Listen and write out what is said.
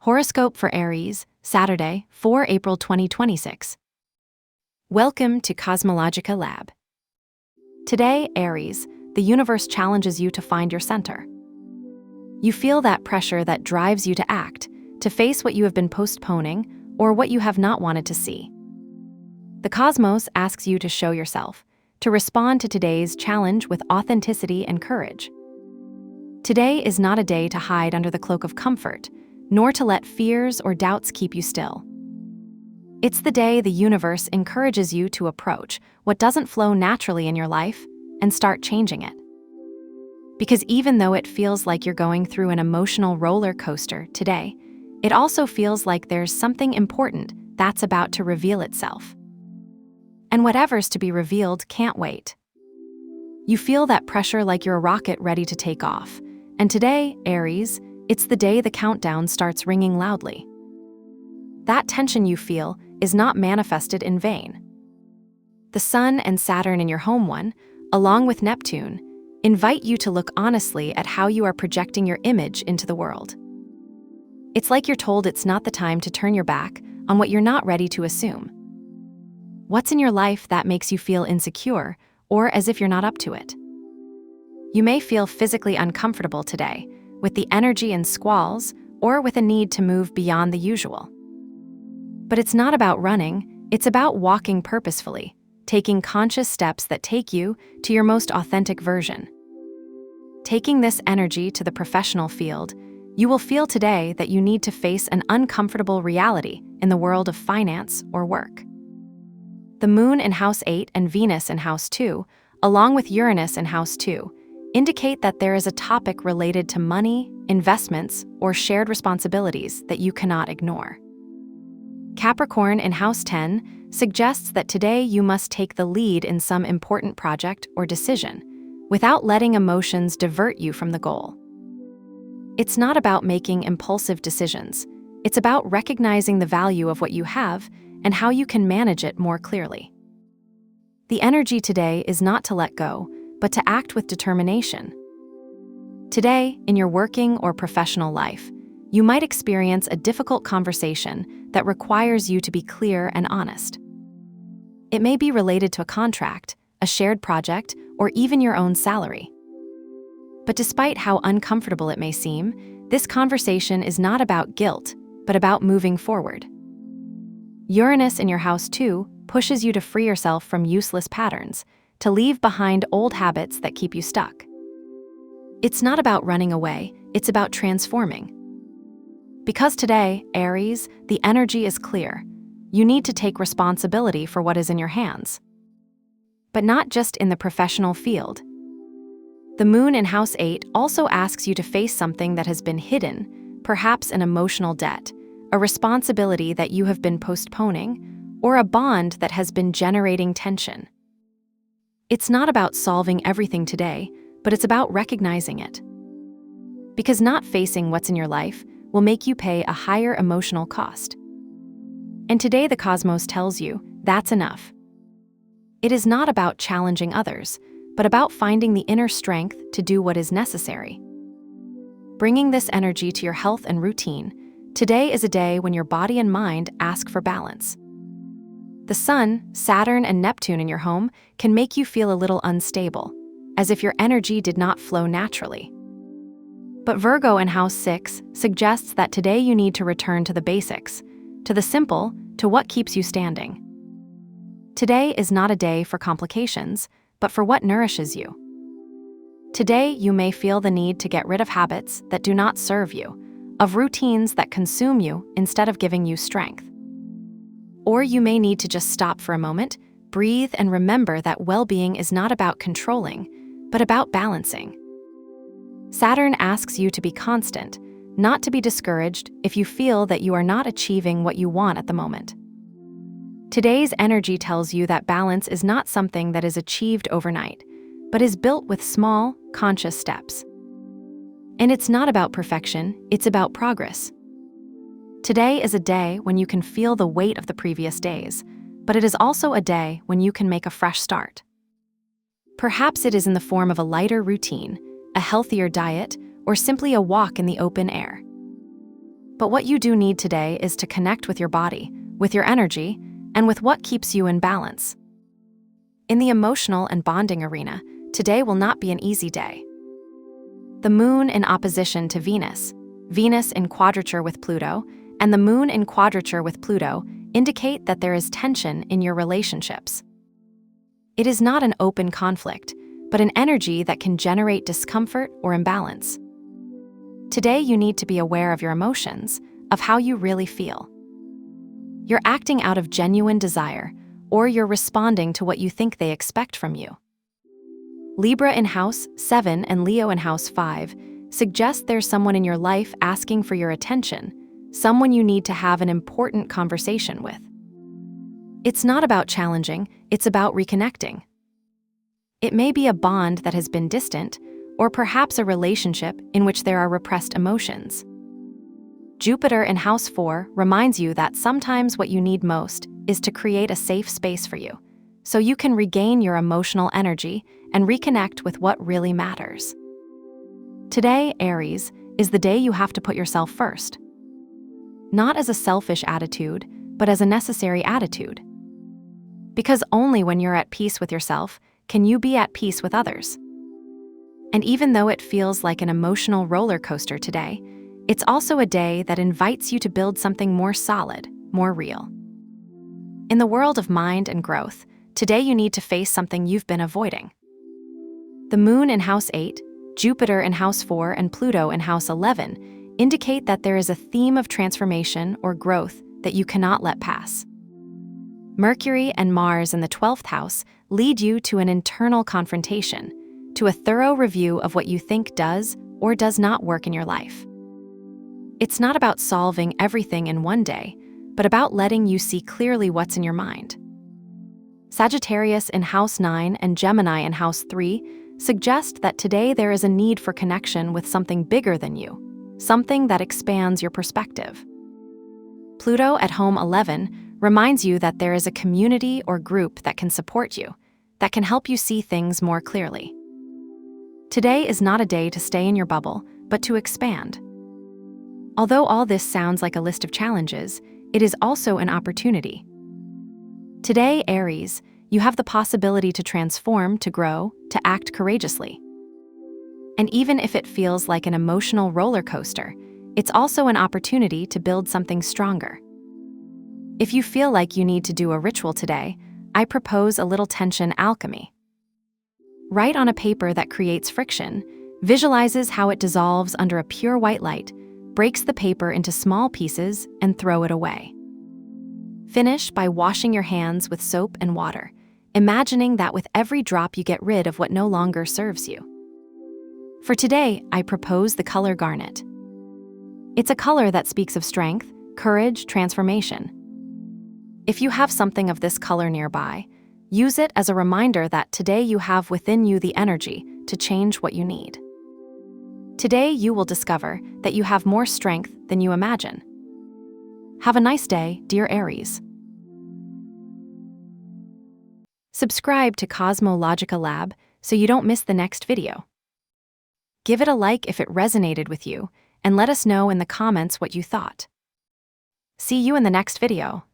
Horoscope for Aries, Saturday, 4 April 2026. Welcome to CosmologicaLab. Today, Aries, the universe challenges you to find your center. You feel that pressure that drives you to act, to face what you have been postponing or what you have not wanted to see. The cosmos asks you to show yourself, to respond to today's challenge with authenticity and courage. Today is not a day to hide under the cloak of comfort, nor to let fears or doubts keep you still. It's the day the universe encourages you to approach what doesn't flow naturally in your life and start changing it. Because even though it feels like you're going through an emotional roller coaster today, it also feels like there's something important that's about to reveal itself. And whatever's to be revealed can't wait. You feel that pressure like you're a rocket ready to take off. And today, Aries, it's the day the countdown starts ringing loudly. That tension you feel is not manifested in vain. The Sun and Saturn in your home one, along with Neptune, invite you to look honestly at how you are projecting your image into the world. It's like you're told it's not the time to turn your back on what you're not ready to assume. What's in your life that makes you feel insecure or as if you're not up to it? You may feel physically uncomfortable today, with the energy in squalls, or with a need to move beyond the usual. But it's not about running, it's about walking purposefully, taking conscious steps that take you to your most authentic version. Taking this energy to the professional field, you will feel today that you need to face an uncomfortable reality in the world of finance or work. The Moon in House 8 and Venus in House 2, along with Uranus in House 2, indicate that there is a topic related to money, investments, or shared responsibilities that you cannot ignore. Capricorn in House 10 suggests that today you must take the lead in some important project or decision, without letting emotions divert you from the goal. It's not about making impulsive decisions. It's about recognizing the value of what you have and how you can manage it more clearly. The energy today is not to let go, but to act with determination. Today, in your working or professional life, you might experience a difficult conversation that requires you to be clear and honest. It may be related to a contract, a shared project, or even your own salary. But despite how uncomfortable it may seem, this conversation is not about guilt, but about moving forward. Uranus in your house 2 pushes you to free yourself from useless patterns, to leave behind old habits that keep you stuck. It's not about running away, it's about transforming. Because today, Aries, the energy is clear. You need to take responsibility for what is in your hands. But not just in the professional field. The Moon in House 8 also asks you to face something that has been hidden, perhaps an emotional debt, a responsibility that you have been postponing, or a bond that has been generating tension. It's not about solving everything today, but it's about recognizing it. Because not facing what's in your life will make you pay a higher emotional cost. And today the cosmos tells you that's enough. It is not about challenging others, but about finding the inner strength to do what is necessary. Bringing this energy to your health and routine, today is a day when your body and mind ask for balance. The Sun, Saturn, and Neptune in your home can make you feel a little unstable, as if your energy did not flow naturally. But Virgo in House 6 suggests that today you need to return to the basics, to the simple, to what keeps you standing. Today is not a day for complications, but for what nourishes you. Today you may feel the need to get rid of habits that do not serve you, of routines that consume you instead of giving you strength. Or you may need to just stop for a moment, breathe, and remember that well-being is not about controlling, but about balancing. Saturn asks you to be constant, not to be discouraged if you feel that you are not achieving what you want at the moment. Today's energy tells you that balance is not something that is achieved overnight, but is built with small, conscious steps. And it's not about perfection, it's about progress. Today is a day when you can feel the weight of the previous days, but it is also a day when you can make a fresh start. Perhaps it is in the form of a lighter routine, a healthier diet, or simply a walk in the open air. But what you do need today is to connect with your body, with your energy, and with what keeps you in balance. In the emotional and bonding arena, today will not be an easy day. The moon in opposition to Venus, Venus in quadrature with Pluto, and the moon in quadrature with Pluto indicate that there is tension in your relationships. It is not an open conflict, but an energy that can generate discomfort or imbalance. Today, you need to be aware of your emotions, of how you really feel. You're acting out of genuine desire, or you're responding to what you think they expect from you. Libra in House 7 and Leo in House 5 suggest there's someone in your life asking for your attention, someone you need to have an important conversation with. It's not about challenging, it's about reconnecting. It may be a bond that has been distant, or perhaps a relationship in which there are repressed emotions. Jupiter in House 4 reminds you that sometimes what you need most is to create a safe space for you, so you can regain your emotional energy and reconnect with what really matters. Today, Aries, is the day you have to put yourself first. Not as a selfish attitude, but as a necessary attitude. Because only when you're at peace with yourself can you be at peace with others. And even though it feels like an emotional roller coaster today, it's also a day that invites you to build something more solid, more real. In the world of mind and growth, today you need to face something you've been avoiding. The moon in House 8, Jupiter in House 4, and Pluto in House 11 indicate that there is a theme of transformation or growth that you cannot let pass. Mercury and Mars in the 12th house lead you to an internal confrontation, to a thorough review of what you think does or does not work in your life. It's not about solving everything in one day, but about letting you see clearly what's in your mind. Sagittarius in House 9 and Gemini in House 3 suggest that today there is a need for connection with something bigger than you, something that expands your perspective. Pluto at home 11 reminds you that there is a community or group that can support you, that can help you see things more clearly. Today is not a day to stay in your bubble, but to expand. Although all this sounds like a list of challenges, it is also an opportunity. Today, Aries, you have the possibility to transform, to grow, to act courageously. And even if it feels like an emotional roller coaster, it's also an opportunity to build something stronger. If you feel like you need to do a ritual today, I propose a little tension alchemy. Write on a paper that creates friction, visualizes how it dissolves under a pure white light, breaks the paper into small pieces, and throw it away. Finish by washing your hands with soap and water, imagining that with every drop you get rid of what no longer serves you. For today, I propose the color garnet. It's a color that speaks of strength, courage, transformation. If you have something of this color nearby, use it as a reminder that today you have within you the energy to change what you need. Today, you will discover that you have more strength than you imagine. Have a nice day, dear Aries. Subscribe to CosmologicaLab so you don't miss the next video. Give it a like if it resonated with you, and let us know in the comments what you thought. See you in the next video.